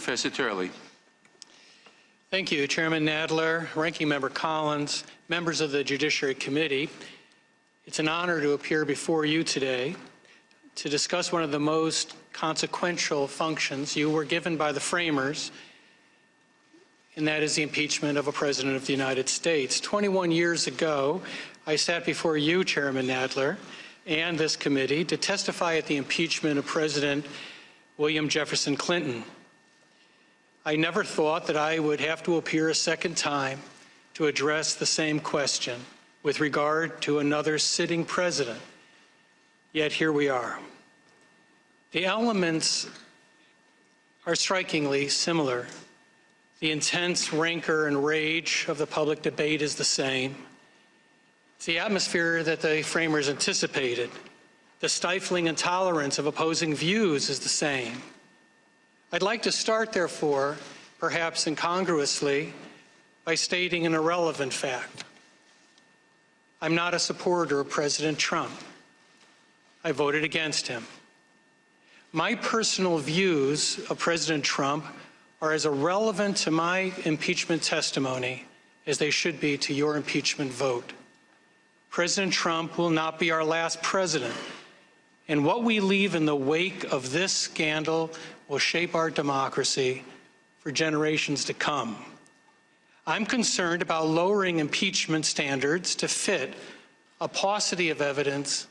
Professor Turley. Thank you, Chairman Nadler, Ranking Member Collins, members of the Judiciary Committee. It's an honor to appear before you today to discuss one of the most consequential functions you were given by the framers, and that is the impeachment of a President of the United States. 21 years ago, I sat before you, Chairman Nadler, and this committee to testify at the impeachment of President William Jefferson Clinton. I never thought that I would have to appear a second time to address the same question with regard to another sitting president. Yet here we are. The elements are strikingly similar. The intense rancor and rage of the public debate is the same. It's the atmosphere that the framers anticipated. The stifling intolerance of opposing views is the same. I'd like to start, therefore, perhaps incongruously, by stating an irrelevant fact. I'm not a supporter of President Trump. I voted against him. My personal views of President Trump are as irrelevant to my impeachment testimony as they should be to your impeachment vote. President Trump will not be our last president, and what we leave in the wake of this scandal will shape our democracy for generations to come. I'm concerned about lowering impeachment standards to fit a paucity of evidence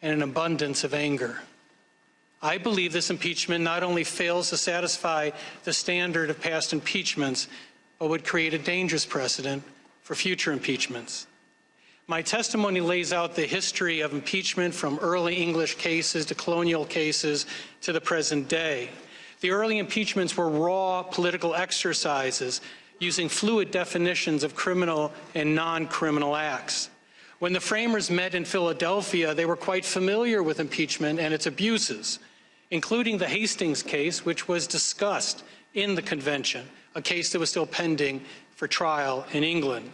and an abundance of anger. I believe this impeachment not only fails to satisfy the standard of past impeachments, but would create a dangerous precedent for future impeachments. My testimony lays out the history of impeachment from early English cases to colonial cases to the present day. The early impeachments were raw political exercises using fluid definitions of criminal and non-criminal acts. When the framers met in Philadelphia, they were quite familiar with impeachment and its abuses, including the Hastings case, which was discussed in the convention, a case that was still pending for trial in England.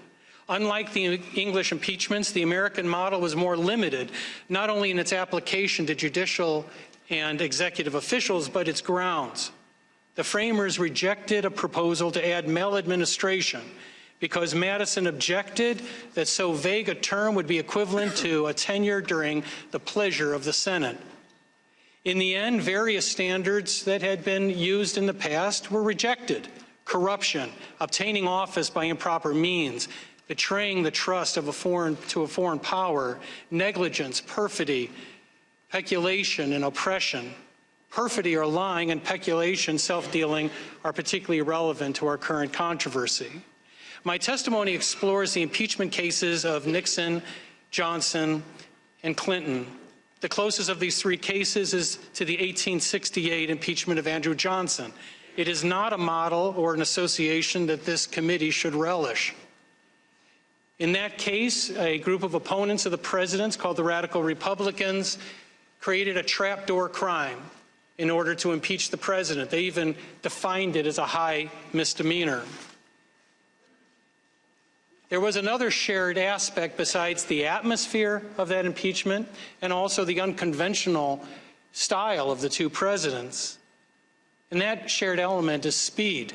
Unlike the English impeachments, the American model was more limited, not only in its application to judicial and executive officials, but its grounds. The framers rejected a proposal to add maladministration because Madison objected that so vague a term would be equivalent to a tenure during the pleasure of the Senate. In the end, various standards that had been used in the past were rejected: corruption, obtaining office by improper means, betraying the trust of a foreign power, negligence, perfidy, peculation, and oppression. Perfidy or lying and peculation, self-dealing, are particularly relevant to our current controversy. My testimony explores the impeachment cases of Nixon, Johnson, and Clinton. The closest of these three cases is to the 1868 impeachment of Andrew Johnson. It is not a model or an association that this committee should relish. In that case, a group of opponents of the presidents, called the Radical Republicans, created a trapdoor crime in order to impeach the president. They even defined it as a high misdemeanor. There was another shared aspect besides the atmosphere of that impeachment and also the unconventional style of the two presidents. And that shared element is speed.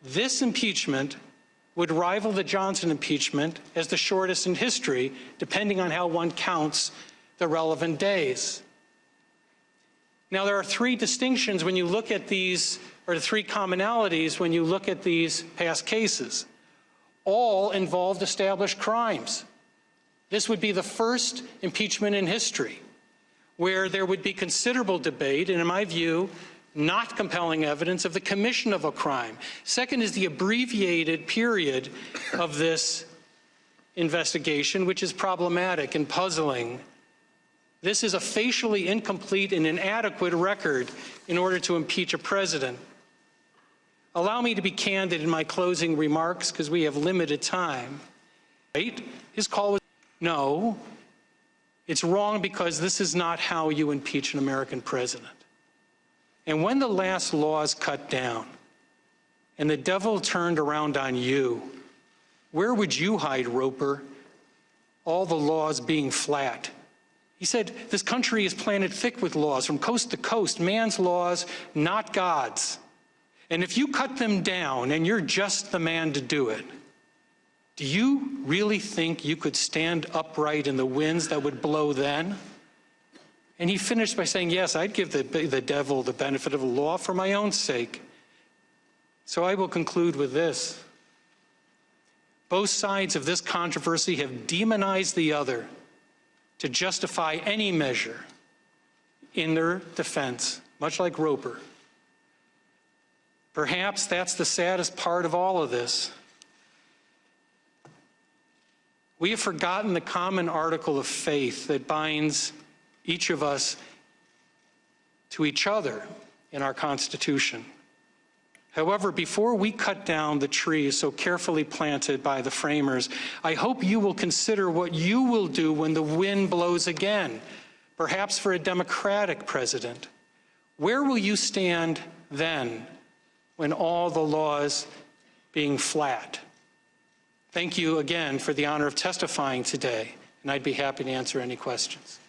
This impeachment would rival the Johnson impeachment as the shortest in history, depending on how one counts the relevant days. Now, there are three distinctions when you look at these, or three commonalities when you look at these past cases. All involved established crimes. This would be the first impeachment in history where there would be considerable debate, and in my view, not compelling evidence of the commission of a crime. Second is the abbreviated period of this investigation, which is problematic and puzzling. This is a facially incomplete and inadequate record in order to impeach a president. Allow me to be candid in my closing remarks, because we have limited time. Right? His call was, no, it's wrong because this is not how you impeach an American president. And when the last laws cut down and the devil turned around on you, where would you hide, Roper? All the laws being flat. He said, this country is planted thick with laws from coast to coast, man's laws, not God's. And if you cut them down and you're just the man to do it, do you really think you could stand upright in the winds that would blow then? And he finished by saying, yes, I'd give the devil the benefit of the law for my own sake. So I will conclude with this. Both sides of this controversy have demonized the other to justify any measure in their defense, much like Roper. Perhaps that's the saddest part of all of this. We have forgotten the common article of faith that binds each of us to each other in our Constitution. However, before we cut down the trees so carefully planted by the framers, I hope you will consider what you will do when the wind blows again, perhaps for a Democratic president. Where will you stand then when all the laws being flat? Thank you again for the honor of testifying today, and I'd be happy to answer any questions.